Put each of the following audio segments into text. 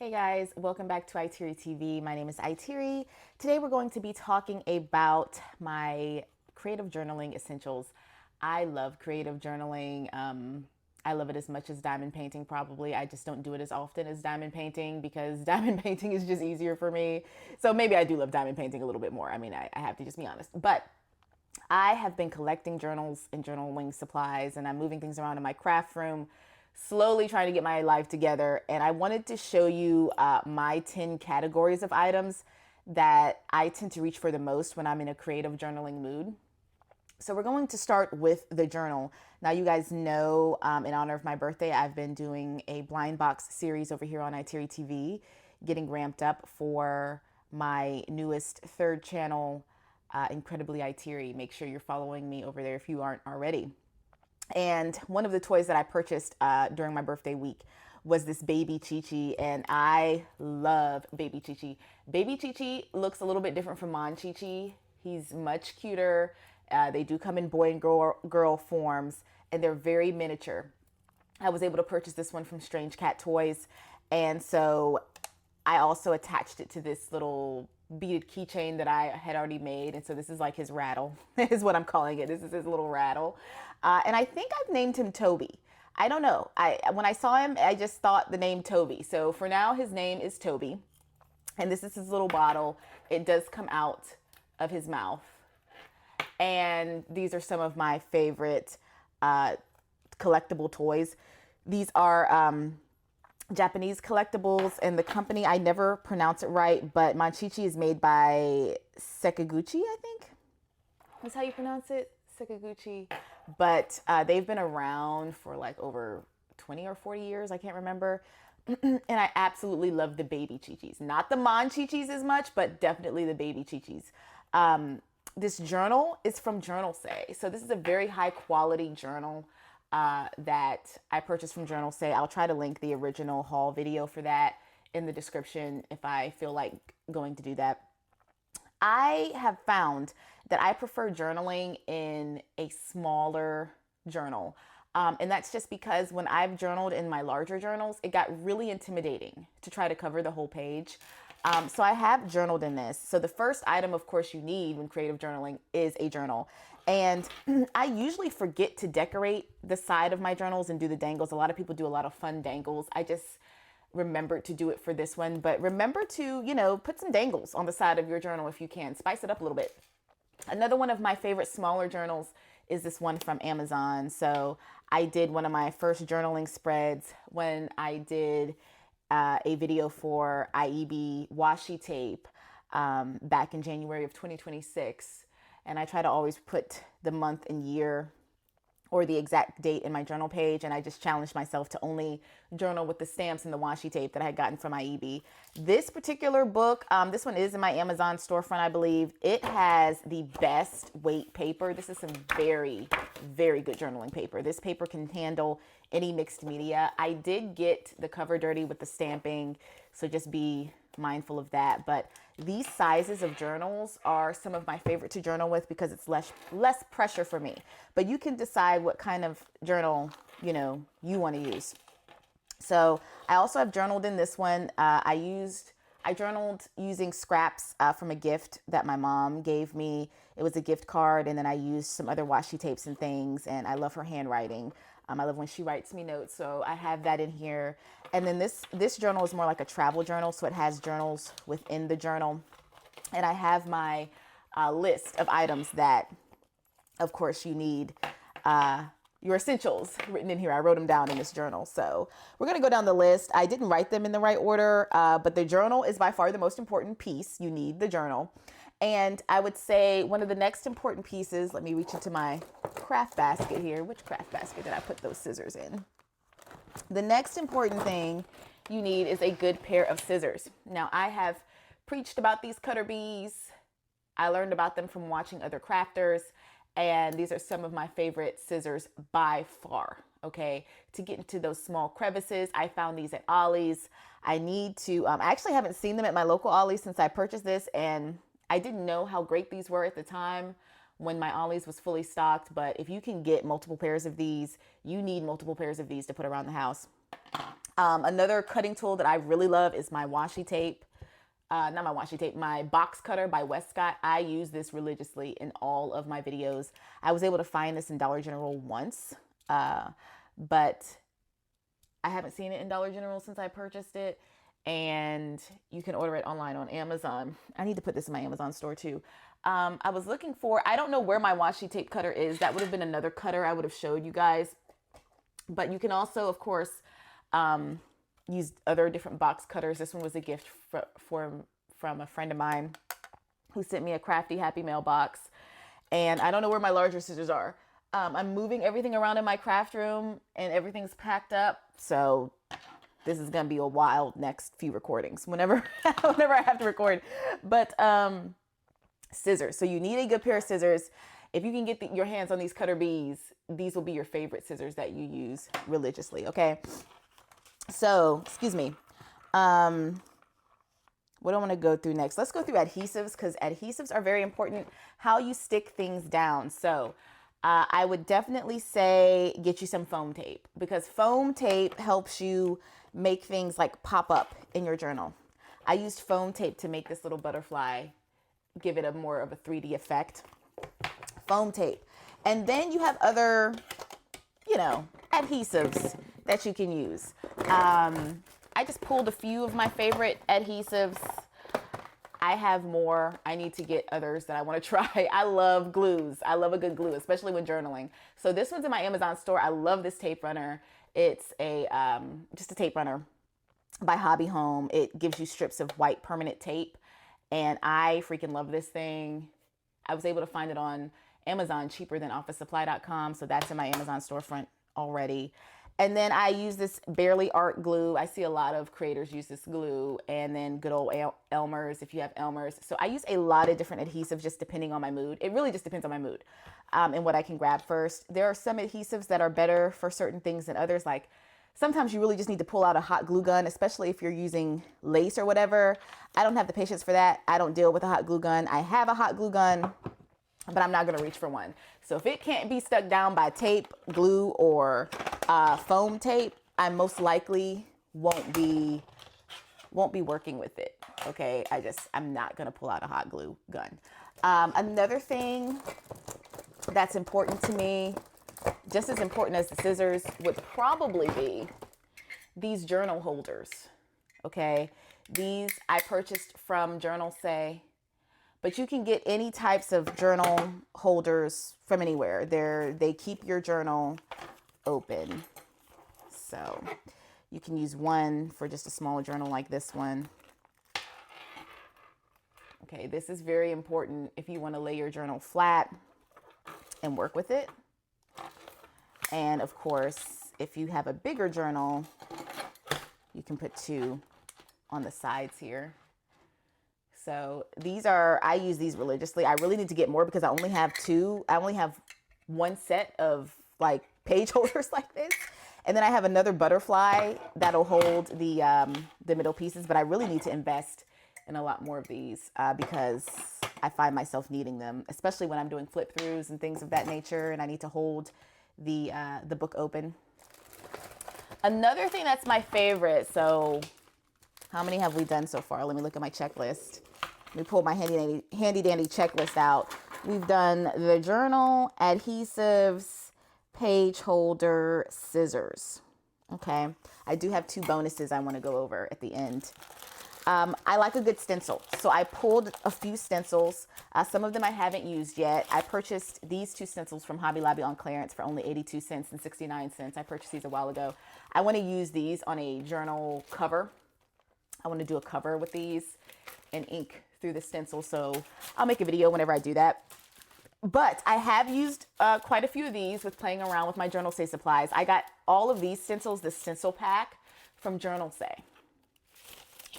Hey guys, welcome back to IteariTV. My name is Iteri. Today we're going to be talking about my creative journaling essentials. I love creative journaling. I love it as much as diamond painting probably. I just don't do it as often as diamond painting because diamond painting is just easier for me. So maybe I do love diamond painting a little bit more. I have to just be honest. But I have been collecting journals and journaling supplies, and I'm moving things around in my craft room, slowly trying to get my life together. And I wanted to show you my 10 categories of items that I tend to reach for the most when I'm in a creative journaling mood. So we're going to start with the journal. Now, you guys know, in honor of my birthday, I've been doing a blind box series over here on IteariTV, getting ramped up for my newest third channel, Incredibly Iteri. Make sure you're following me over there if you aren't already. And one of the toys that I purchased during my birthday week was this baby Chi-Chi, and I love baby Chi-Chi. Baby Chi-Chi looks a little bit different from Mon Chi-Chi. He's much cuter. They do come in boy and girl forms, and they're very miniature. I was able to purchase this one from Strange Cat Toys, and so I also attached it to this little beaded keychain that I had already made. And so this is like his rattle, is what I'm calling it. This is his little rattle. And I think I've named him Toby. I don't know. When I saw him, I just thought the name Toby. So for now, his name is Toby. And this is his little bottle. It does come out of his mouth. And these are some of my favorite collectible toys. These are Japanese collectibles, and the company, I never pronounce it right, but Manchichi is made by Sekaguchi, I think that's how you pronounce it, Sekaguchi. But they've been around for like over 20 or 40 years, I can't remember. And I absolutely love the baby Chi-Chis. Not the Mon Chi-Chis as much, but definitely the baby Chi-Chis. This journal is from Journal Say. So this is a very high quality journal that I purchased from Journal Say. I'll try to link the original haul video for that in the description if I feel like going to do that. I have found that I prefer journaling in a smaller journal. And that's just because when I've journaled in my larger journals, it got really intimidating to try to cover the whole page. So I have journaled in this. So the first item, of course, you need when creative journaling is a journal. And I usually forget to decorate the side of my journals and do the dangles. A lot of people do a lot of fun dangles. I just remembered to do it for this one. But remember to, put some dangles on the side of your journal if you can. Spice it up a little bit. Another one of my favorite smaller journals is this one from Amazon. So I did one of my first journaling spreads when I did a video for IEB washi tape back in January of 2026. And I try to always put the month and year or the exact date in my journal page. And I just challenged myself to only journal with the stamps and the washi tape that I had gotten from IEB. This particular book, this one is in my Amazon storefront, I believe. It has the best weight paper. This is some very, very good journaling paper. This paper can handle any mixed media. I did get the cover dirty with the stamping, so just be mindful of that. But these sizes of journals are some of my favorite to journal with because it's less pressure for me. But you can decide what kind of journal you want to use. So I also have journaled in this one. I journaled using scraps from a gift that my mom gave me. It was a gift card, and then I used some other washi tapes and things, and I love her handwriting. I love when she writes me notes, so I have that in here. And then this journal is more like a travel journal, so it has journals within the journal. And I have my list of items that, of course, you need, your essentials written in here. I wrote them down in this journal. So we're going to go down the list. I didn't write them in the right order, but the journal is by far the most important piece. You need the journal. And I would say one of the next important pieces, let me reach into my craft basket here. Which craft basket did I put those scissors in? The next important thing you need is a good pair of scissors. Now, I have preached about these cutter bees. I learned about them from watching other crafters, and these are some of my favorite scissors by far. Okay, to get into those small crevices, I found these at Ollie's. I need to, I actually haven't seen them at my local Ollie's since I purchased this, and I didn't know how great these were at the time when my Ollie's was fully stocked. But if you can get multiple pairs of these, you need multiple pairs of these to put around the house. Another cutting tool that I really love is my washi tape. Not my washi tape, my box cutter by Westcott. I use this religiously in all of my videos. I was able to find this in Dollar General once, but I haven't seen it in Dollar General since I purchased it. And you can order it online on Amazon. I need to put this in my Amazon store too. I was looking for, I don't know where my washi tape cutter is. That would have been another cutter I would have showed you guys. But you can also, of course, use other different box cutters. This one was a gift from a friend of mine who sent me a crafty happy mail box. And I don't know where my larger scissors are. I'm moving everything around in my craft room and everything's packed up. So this is going to be a wild next few recordings whenever I have to record. But scissors. So you need a good pair of scissors. If you can get your hands on these cutter bees, these will be your favorite scissors that you use religiously. Okay. So, excuse me. What do I want to go through next? Let's go through adhesives, because adhesives are very important. How you stick things down. So I would definitely say get you some foam tape, because foam tape helps you make things like pop up in your journal. I used foam tape to make this little butterfly, give it a more of a 3D effect. Foam tape. And then you have other, adhesives that you can use. I just pulled a few of my favorite adhesives. I have more. I need to get others that I want to try. I love glues. I love a good glue, especially when journaling. So this one's in my Amazon store. I love this tape runner. It's just a tape runner by Hobby Home. It gives you strips of white permanent tape, and I freaking love this thing. I was able to find it on Amazon cheaper than OfficeSupply.com, so that's in my Amazon storefront already. And then I use this Barely Art glue. I see a lot of creators use this glue, and then good old Elmer's if you have Elmer's. So I use a lot of different adhesives just depending on my mood. It really just depends on my mood and what I can grab first. There are some adhesives that are better for certain things than others. Like sometimes you really just need to pull out a hot glue gun, especially if you're using lace or whatever. I don't have the patience for that. I don't deal with a hot glue gun. I have a hot glue gun, but I'm not going to reach for one. So if it can't be stuck down by tape, glue, or foam tape, I most likely won't be working with it. Okay, I'm not going to pull out a hot glue gun. Another thing that's important to me, just as important as the scissors, would probably be these journal holders. Okay, these I purchased from Journal Say. But you can get any types of journal holders from anywhere. They keep your journal open. So you can use one for just a small journal like this one. Okay, this is very important if you want to lay your journal flat and work with it. And of course, if you have a bigger journal, you can put two on the sides here. So I use these religiously. I really need to get more because I only have two. I only have one set of like page holders like this. And then I have another butterfly that'll hold the middle pieces, but I really need to invest in a lot more of these because I find myself needing them, especially when I'm doing flip throughs and things of that nature. And I need to hold the book open. Another thing that's my favorite. So how many have we done so far? Let me look at my checklist. Let me pull my handy dandy checklist out. We've done the journal, adhesives, page holder, scissors. Okay. I do have two bonuses I want to go over at the end. I like a good stencil. So I pulled a few stencils. Some of them I haven't used yet. I purchased these two stencils from Hobby Lobby on clearance for only 82 cents and 69 cents. I purchased these a while ago. I want to use these on a journal cover. I want to do a cover with these and ink through the stencil. So I'll make a video whenever I do that. But I have used quite a few of these with playing around with my Journal Say supplies. I got all of these stencils, the stencil pack from Journal Say.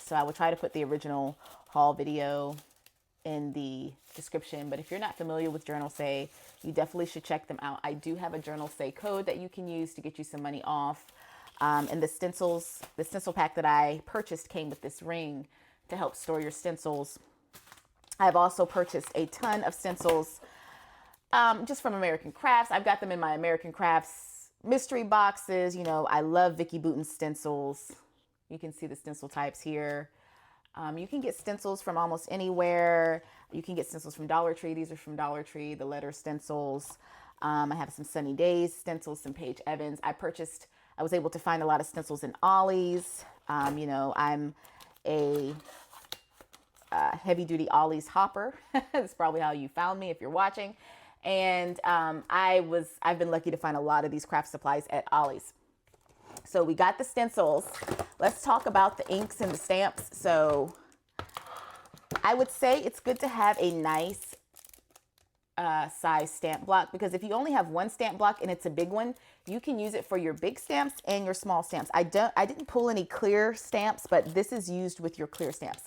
So I will try to put the original haul video in the description. But if you're not familiar with Journal Say, you definitely should check them out. I do have a Journal Say code that you can use to get you some money off. And the stencil pack that I purchased came with this ring to help store your stencils. I've also purchased a ton of stencils just from American Crafts. I've got them in my American Crafts mystery boxes. You know, I love Vicky Bouton's stencils. You can see the stencil types here. You can get stencils from almost anywhere. You can get stencils from Dollar Tree. These are from Dollar Tree, the letter stencils. I have some Sunny Days stencils, some Paige Evans. I was able to find a lot of stencils in Ollie's. You know, I'm a heavy duty Ollie's hopper. That's probably how you found me if you're watching. And I've been lucky to find a lot of these craft supplies at Ollie's. So we got the stencils. Let's talk about the inks and the stamps. So I would say it's good to have a nice size stamp block, because if you only have one stamp block and it's a big one, you can use it for your big stamps and your small stamps. I didn't pull any clear stamps, but this is used with your clear stamps.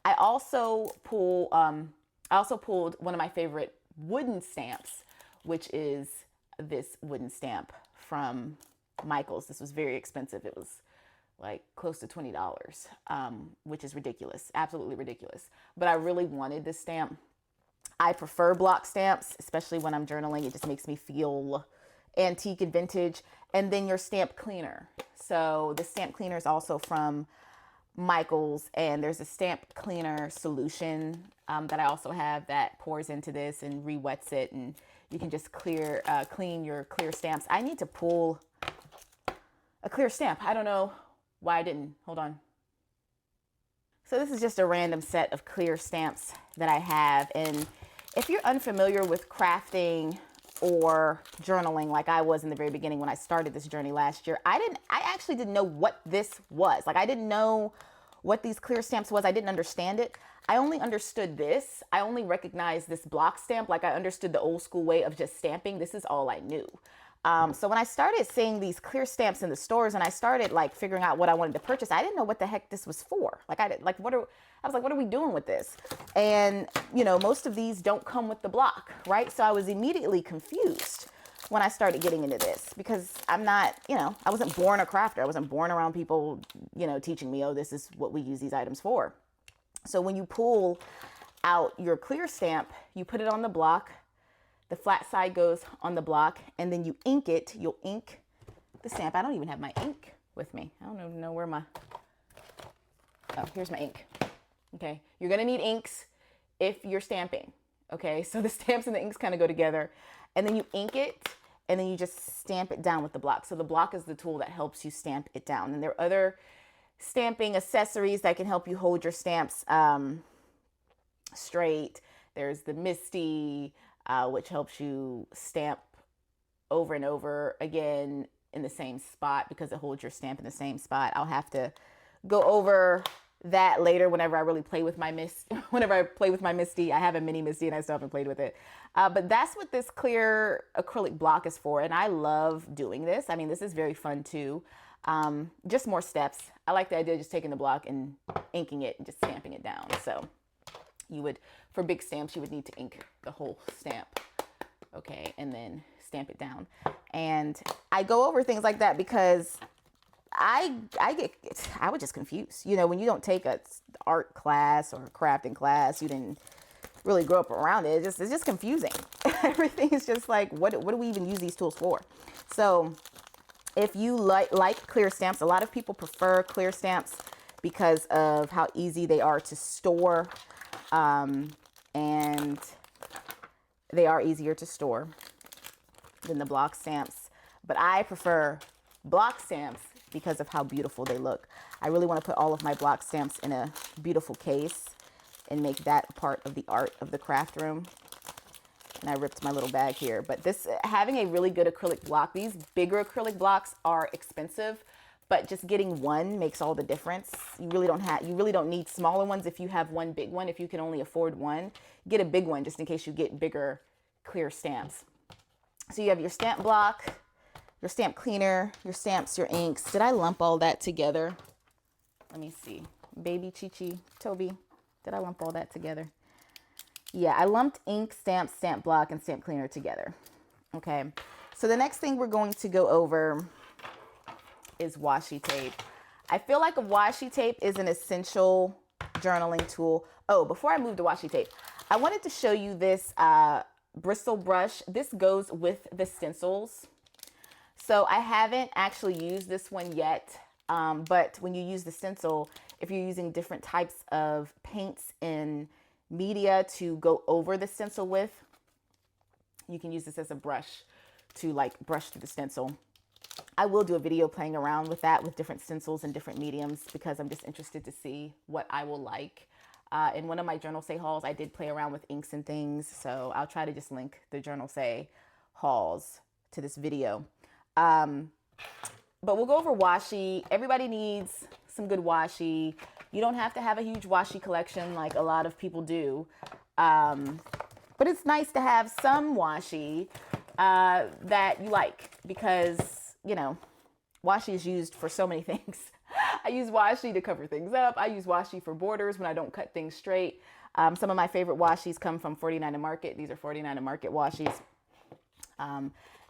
I also pulled one of my favorite wooden stamps, which is this wooden stamp from Michaels. This was very expensive. It was like close to $20, which is ridiculous, absolutely ridiculous. But I really wanted this stamp. I prefer block stamps, especially when I'm journaling. It just makes me feel antique and vintage. And then your stamp cleaner. So the stamp cleaner is also from Michaels, and there's a stamp cleaner solution that I also have that pours into this and re-wets it, and you can just clean your clear stamps. I need to pull a clear stamp. I don't know why I didn't. Hold on. So this is just a random set of clear stamps that I have, and if you're unfamiliar with crafting or journaling like I was in the very beginning when I started this journey last year, I actually didn't know what this was. Like, I didn't know what these clear stamps was. I didn't understand it. I only understood this. I only recognized this block stamp. Like, I understood the old school way of just stamping. This is all I knew. So when I started seeing these clear stamps in the stores and I started like figuring out what I wanted to purchase, I didn't know what the heck this was for. I was like, what are we doing with this? And you know, most of these don't come with the block, right? So I was immediately confused when I started getting into this, because I'm not, you know, I wasn't born a crafter. I wasn't born around people, you know, teaching me, oh, this is what we use these items for. So when you pull out your clear stamp, you put it on the block. The flat side goes on the block, and then you ink it. You'll ink the stamp. I don't even have my ink with me. I don't even know where oh, here's my ink. Okay, you're gonna need inks if you're stamping. Okay, so the stamps and the inks kind of go together, and then you ink it, and then you just stamp it down with the block. So the block is the tool that helps you stamp it down. And there are other stamping accessories that can help you hold your stamps straight. There's the Misty, which helps you stamp over and over again in the same spot, because it holds your stamp in the same spot. I'll have to go over that later whenever I really play with my whenever I play with my Misty. I have a mini Misty and I still haven't played with it. But that's what this clear acrylic block is for. And I love doing this. I mean, this is very fun too. Just more steps. I like the idea of just taking the block and inking it and just stamping it down. So for big stamps, you would need to ink the whole stamp. Okay, and then stamp it down. And I go over things like that because I was just confused. You know, when you don't take a art class or a crafting class, you didn't really grow up around it. It's just confusing. Everything is just like, what do we even use these tools for? So if you like clear stamps, a lot of people prefer clear stamps because of how easy they are to store. And they are easier to store than the block stamps. But I prefer block stamps because of how beautiful they look. I really want to put all of my block stamps in a beautiful case and make that a part of the art of the craft room. And I ripped my little bag here. But having a really good acrylic block, these bigger acrylic blocks are expensive, but just getting one makes all the difference. You really don't need smaller ones if you have one big one. If you can only afford one, get a big one just in case you get bigger clear stamps. So you have your stamp block, your stamp cleaner, your stamps, your inks. Did I lump all that together? Let me see. Baby Chi-Chi, Toby, did I lump all that together? Yeah, I lumped ink, stamp, stamp block, and stamp cleaner together. Okay, so the next thing we're going to go over is washi tape. I feel like a washi tape is an essential journaling tool. Oh, before I move to washi tape, I wanted to show you this bristle brush. This goes with the stencils. So I haven't actually used this one yet, but when you use the stencil, if you're using different types of paints in media to go over the stencil with, you can use this as a brush to like brush through the stencil. I will do a video playing around with that with different stencils and different mediums because I'm just interested to see what I will like. In one of my Journal Say hauls, I did play around with inks and things, so I'll try to just link the Journal Say hauls to this video. But we'll go over washi. Everybody needs some good washi. You don't have to have a huge washi collection like a lot of people do. But it's nice to have some washi that you like because, you know, washi is used for so many things. I use washi to cover things up. I use washi for borders when I don't cut things straight. Some of my favorite washis come from 49 and Market. These are 49 and Market washis.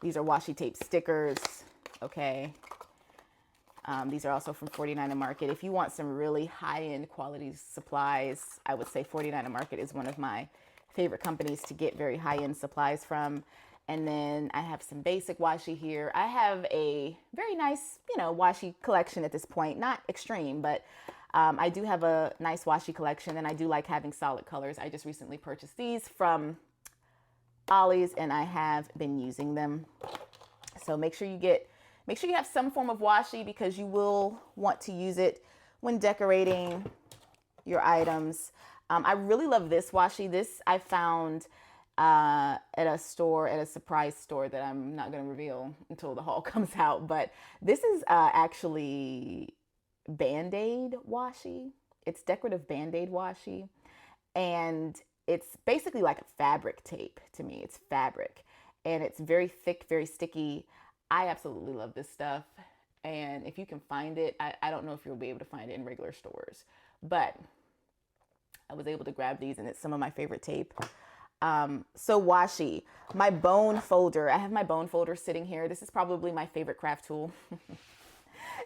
These are washi tape stickers. Okay. These are also from 49 and Market. If you want some really high-end quality supplies, I would say 49 and Market is one of my favorite companies to get very high-end supplies from. And then I have some basic washi here. I have a very nice, you know, washi collection at this point. Not extreme, but I do have a nice washi collection, and I do like having solid colors. I just recently purchased these from Ollie's, and I have been using them. So make sure you have some form of washi because you will want to use it when decorating your items. I really love this washi. This I found at a surprise store that I'm not going to reveal until the haul comes out. But this is actually Band-Aid washi. It's decorative Band-Aid washi. And it's basically like a fabric tape to me. It's fabric. And it's very thick, very sticky. I absolutely love this stuff. And if you can find it, I don't know if you'll be able to find it in regular stores. But I was able to grab these, and it's some of my favorite tape. So washi, my bone folder. I have my bone folder sitting here. This is probably my favorite craft tool.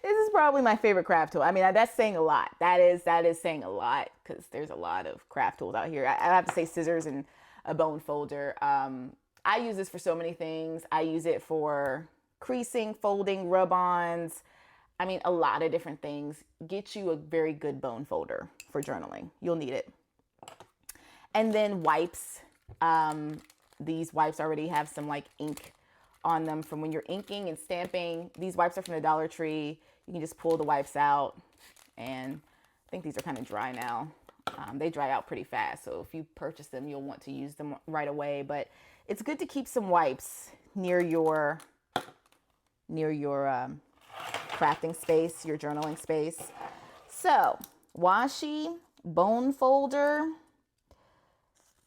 This is probably my favorite craft tool. I mean, that's saying a lot. That is saying a lot because there's a lot of craft tools out here. I have to say scissors and a bone folder. I use this for so many things. I use it for creasing, folding, rub-ons. I mean, a lot of different things. Get you a very good bone folder for journaling. You'll need it. And then wipes. These wipes already have some like ink on them from when you're inking and stamping. These wipes are from the Dollar Tree. You can just pull the wipes out, and I think these are kind of dry now. They dry out pretty fast, so if you purchase them, you'll want to use them right away. But it's good to keep some wipes near your crafting space, your journaling space. So washi, bone folder.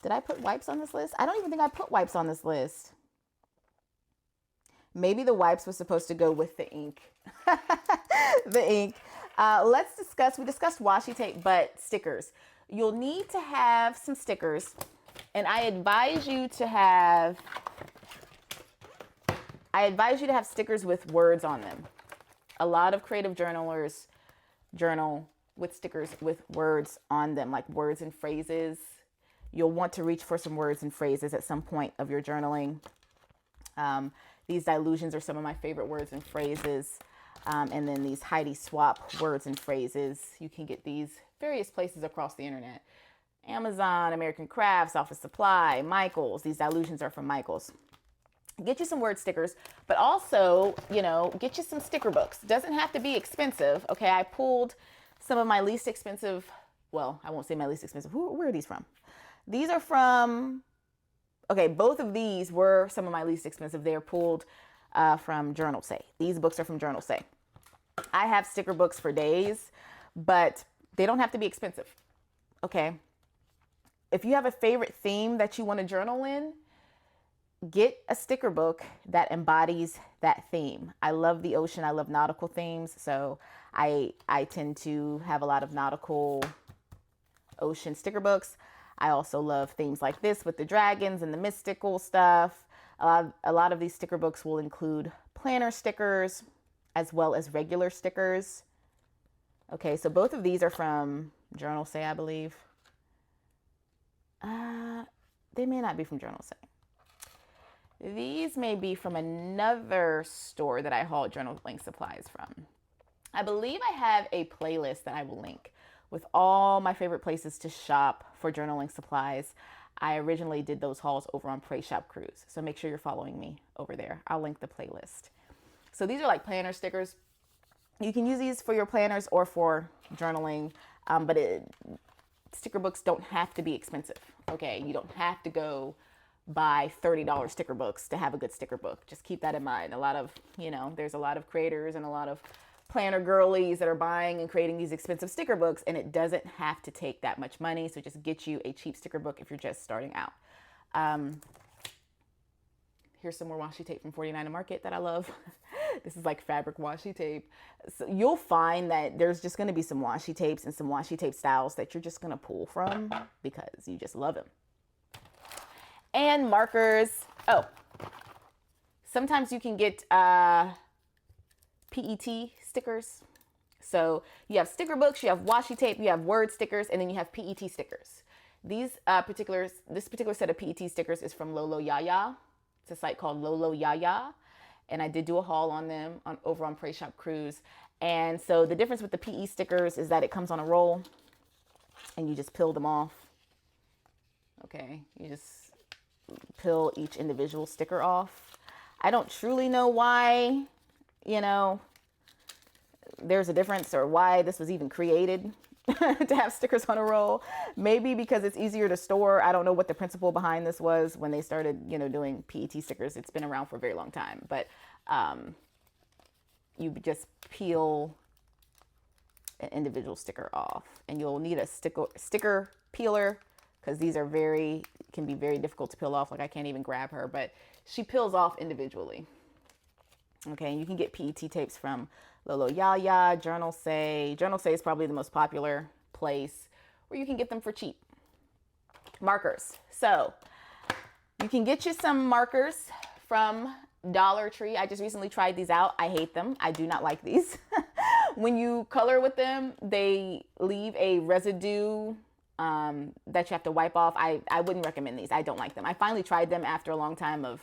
Did I put wipes on this list? I don't even think I put wipes on this list. Maybe the wipes were supposed to go with the ink. The ink. We discussed washi tape, but stickers. You'll need to have some stickers, and I advise you to have stickers with words on them. A lot of creative journalers journal with stickers with words on them, like words and phrases. You'll want to reach for some words and phrases at some point of your journaling. These dilutions are some of my favorite words and phrases. And then these Heidi Swap words and phrases. You can get these various places across the internet. Amazon, American Crafts, Office Supply, Michaels. These dilutions are from Michaels. Get you some word stickers, but also, you know, get you some sticker books. Doesn't have to be expensive. Okay, I pulled some of my least expensive, well, I won't say my least expensive. Where are these from? These are from, okay, both of these were some of my least expensive. They're pulled from Journal Say. These books are from Journal Say. I have sticker books for days, but they don't have to be expensive. Okay. If you have a favorite theme that you want to journal in, get a sticker book that embodies that theme. I love the ocean. I love nautical themes. So I tend to have a lot of nautical ocean sticker books. I also love themes like this with the dragons and the mystical stuff. A lot of these sticker books will include planner stickers as well as regular stickers. Okay, so both of these are from Journal Say, I believe. They may not be from Journal Say. These may be from another store that I haul journaling supplies from. I believe I have a playlist that I will link with all my favorite places to shop for journaling supplies. I originally did those hauls over on PrayShopCruise, so make sure you're following me over there. I'll link the playlist. So these are like planner stickers. You can use these for your planners or for journaling, but sticker books don't have to be expensive, okay? You don't have to go buy $30 sticker books to have a good sticker book. Just keep that in mind. There's a lot of creators and a lot of planner girlies that are buying and creating these expensive sticker books, and it doesn't have to take that much money. So just get you a cheap sticker book if you're just starting out. Here's some more washi tape from 49 Market that I love. This is like fabric washi tape. So you'll find that there's just going to be some washi tapes and some washi tape styles that you're just going to pull from because you just love them. And markers. Oh, sometimes you can get PET stickers. So you have sticker books, you have washi tape, you have word stickers, and then you have PET stickers. This particular set of PET stickers is from Lolo Yaya. It's a site called Lolo Yaya, and I did do a haul on them over on PrayShopCruise. And so the difference with the PE stickers is that it comes on a roll, and you just peel them off. Okay, you just peel each individual sticker off. I don't truly know why, there's a difference or why this was even created to have stickers on a roll. Maybe because it's easier to store. I don't know what the principle behind this was when they started, doing PET stickers. It's been around for a very long time, but you just peel an individual sticker off, and you'll need a sticker peeler because these are can be very difficult to peel off. Like I can't even grab her, but she peels off individually. Okay, and you can get PET tapes from Lolo Yaya, Journal Say. Journal Say is probably the most popular place where you can get them for cheap. Markers. So you can get you some markers from Dollar Tree. I just recently tried these out. I hate them. I do not like these. When you color with them, they leave a residue that you have to wipe off. I wouldn't recommend these. I don't like them. I finally tried them after a long time of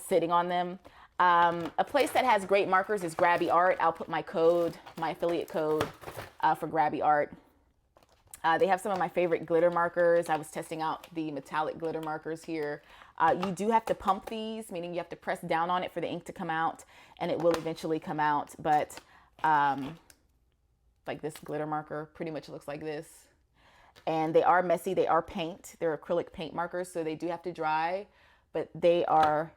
sitting on them. A place that has great markers is Grabie Art. I'll put my affiliate code for Grabie Art. They have some of my favorite glitter markers. I was testing out the metallic glitter markers here. You do have to pump these, meaning you have to press down on it for the ink to come out, and it will eventually come out. But like this glitter marker pretty much looks like this. And they are messy. They are paint. They're acrylic paint markers, so they do have to dry, but they are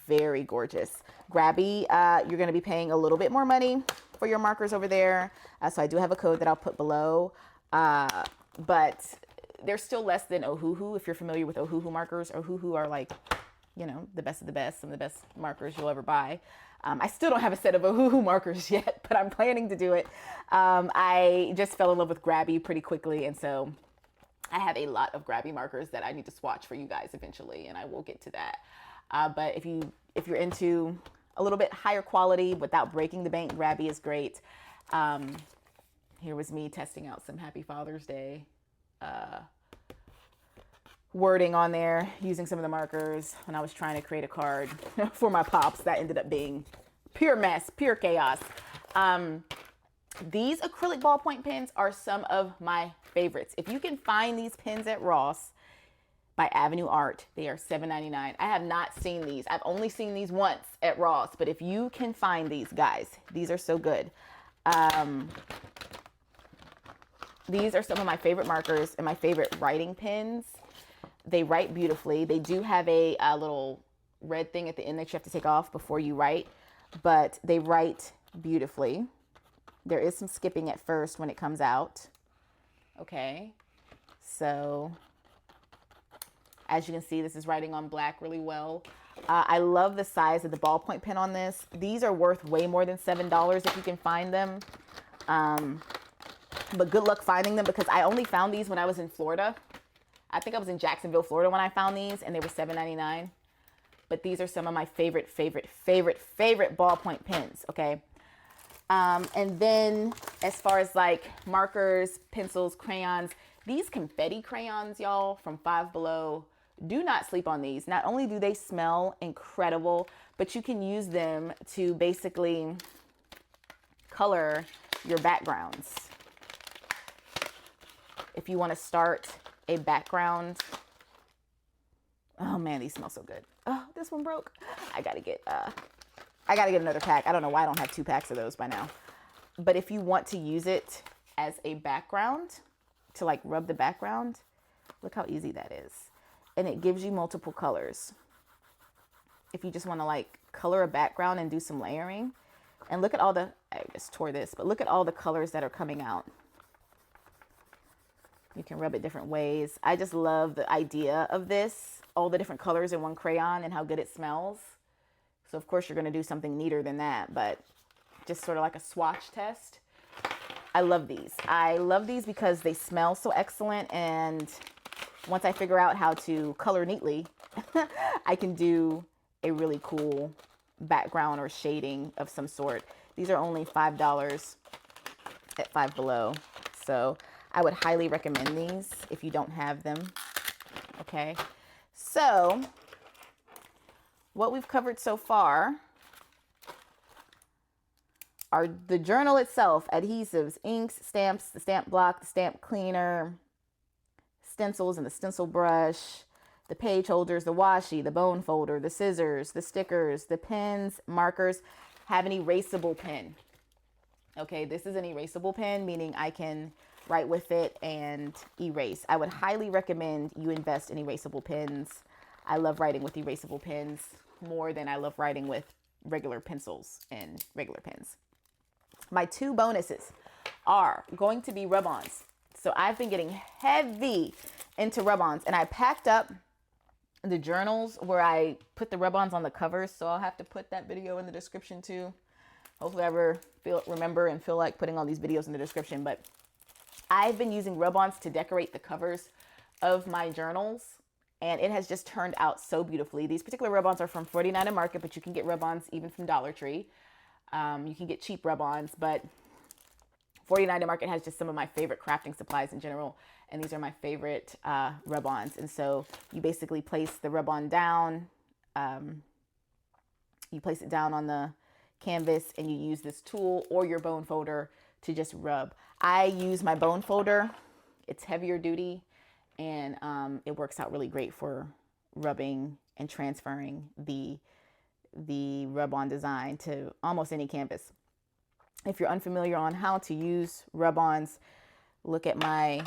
very gorgeous. Grabie, you're going to be paying a little bit more money for your markers over there. So I do have a code that I'll put below. But they're still less than Ohuhu. If you're familiar with Ohuhu markers, Ohuhu are like, the best of the best, some of the best markers you'll ever buy. I still don't have a set of Ohuhu markers yet, but I'm planning to do it. I just fell in love with Grabie pretty quickly, and so I have a lot of Grabie markers that I need to swatch for you guys eventually, and I will get to that. But if you're into a little bit higher quality without breaking the bank, Grabie is great. Here was me testing out some Happy Father's Day wording on there using some of the markers when I was trying to create a card for my pops. That ended up being pure mess, pure chaos. These acrylic ballpoint pens are some of my favorites. If you can find these pens at Ross by Avenue Art, they are $7.99. I have not seen these. I've only seen these once at Ross, but if you can find these, guys, these are so good. These are some of my favorite markers and my favorite writing pens. They write beautifully. They do have a little red thing at the end that you have to take off before you write, but they write beautifully. There is some skipping at first when it comes out. Okay, so as you can see, this is writing on black really well. I love the size of the ballpoint pen on this. These are worth way more than $7 if you can find them. But good luck finding them because I only found these when I was in Florida. I think I was in Jacksonville, Florida when I found these, and they were $7.99. But these are some of my favorite ballpoint pens, okay? And then as far as like markers, pencils, crayons, these confetti crayons, y'all, from Five Below, Do not sleep on these. Not only do they smell incredible, but you can use them to basically color your backgrounds. If you want to start a background. Oh man, these smell so good. Oh, this one broke. I gotta get another pack. I don't know why I don't have 2 packs of those by now. But if you want to use it as a background, to like rub the background, look how easy that is. And it gives you multiple colors. If you just want to like color a background and do some layering. And look at all the, I just tore this, but look at all the colors that are coming out. You can rub it different ways. I just love the idea of this, all the different colors in one crayon and how good it smells. So of course you're going to do something neater than that, but just sort of like a swatch test. I love these. I love these because they smell so excellent, and once I figure out how to color neatly, I can do a really cool background or shading of some sort. These are only $5 at Five Below. So I would highly recommend these if you don't have them. Okay. So what we've covered so far are the journal itself, adhesives, inks, stamps, the stamp block, the stamp cleaner, stencils and the stencil brush, the page holders, the washi, the bone folder, the scissors, the stickers, the pens, markers. Have an erasable pen. Okay, this is an erasable pen, meaning I can write with it and erase. I would highly recommend you invest in erasable pens. I love writing with erasable pens more than I love writing with regular pencils and regular pens. My 2 bonuses are going to be rub-ons. So I've been getting heavy into rub-ons, and I packed up the journals where I put the rub-ons on the covers. So I'll have to put that video in the description too. Hopefully I ever remember and feel like putting all these videos in the description. But I've been using rub-ons to decorate the covers of my journals, and it has just turned out so beautifully. These particular rub-ons are from 49 and Market, but you can get rub-ons even from Dollar Tree. You can get cheap rub-ons, but 49 and Market has just some of my favorite crafting supplies in general, and these are my favorite rub-ons. And so you basically place the rub-on down, you place it down on the canvas, and you use this tool or your bone folder to just rub. I use my bone folder. It's heavier duty, and it works out really great for rubbing and transferring the rub-on design to almost any canvas. If you're unfamiliar on how to use rub-ons, look at my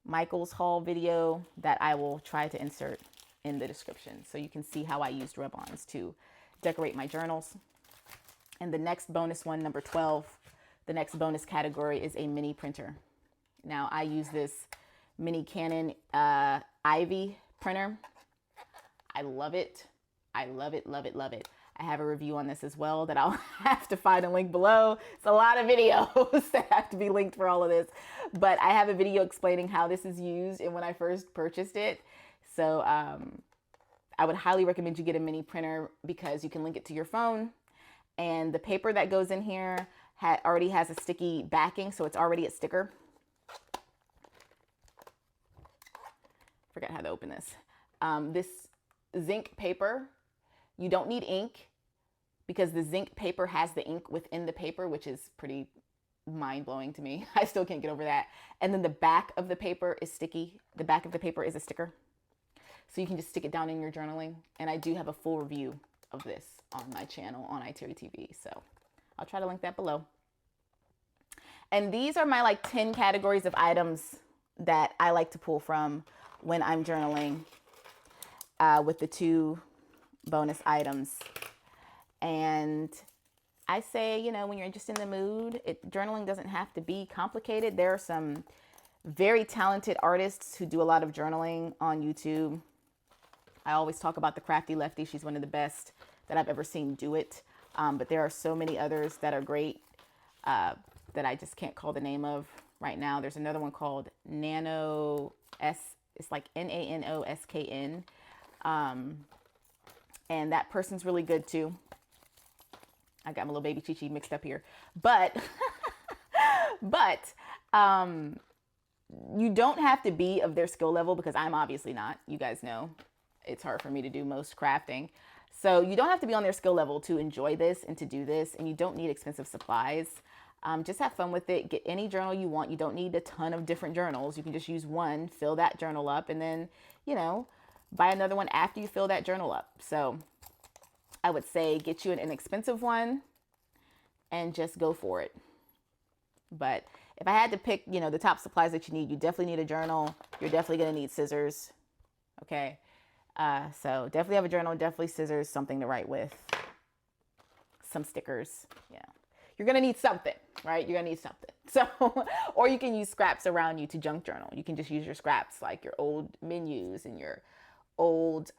Michael's haul video that I will try to insert in the description, so you can see how I used rub-ons to decorate my journals. And the next bonus one, number 12, the next bonus category is a mini printer. Now I use this mini Canon Ivy printer. I love it. I love it, love it, love it. I have a review on this as well that I'll have to find a link below. It's a lot of videos that have to be linked for all of this. But I have a video explaining how this is used and when I first purchased it. So I would highly recommend you get a mini printer because you can link it to your phone. And the paper that goes in here already has a sticky backing, so it's already a sticker. Forgot how to open this. This zinc paper, you don't need ink because the zinc paper has the ink within the paper, which is pretty mind-blowing to me. I still can't get over that. And then the back of the paper is sticky. The back of the paper is a sticker. So you can just stick it down in your journaling. And I do have a full review of this on my channel on IteariTV. So I'll try to link that below. And these are my like 10 categories of items that I like to pull from when I'm journaling with the 2 bonus items. And I say, you know, when you're just in the mood, journaling doesn't have to be complicated. There are some very talented artists who do a lot of journaling on YouTube. I always talk about the Crafty Lefty. She's one of the best that I've ever seen do it. But there are so many others that are great that I just can't call the name of right now. There's another one called Nano S. It's like Nanoskn. And that person's really good too. I got my little baby Chi-Chi mixed up here. But you don't have to be of their skill level because I'm obviously not. You guys know it's hard for me to do most crafting. So you don't have to be on their skill level to enjoy this and to do this, and you don't need expensive supplies. Just have fun with it. Get any journal you want. You don't need a ton of different journals. You can just use one, fill that journal up, and then, you know, buy another one after you fill that journal up. So I would say get you an inexpensive one and just go for it. But if I had to pick, you know, the top supplies that you need, you definitely need a journal. You're definitely going to need scissors. Okay. So definitely have a journal, definitely scissors, something to write with, some stickers. Yeah. You're going to need something, right? You're going to need something. So, or you can use scraps around you to junk journal. You can just use your scraps, like your old menus and your old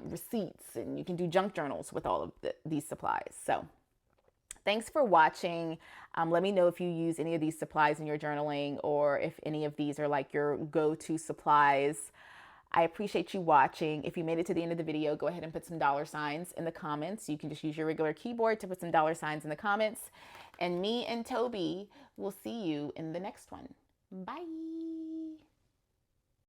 receipts, and you can do junk journals with all of these supplies. So thanks for watching. Let me know if you use any of these supplies in your journaling, or if any of these are like your go-to supplies. I appreciate you watching. If you made it to the end of the video, go ahead and put some $signs in the comments. You can just use your regular keyboard to put some $signs in the comments. And me and Toby will see you in the next one. Bye.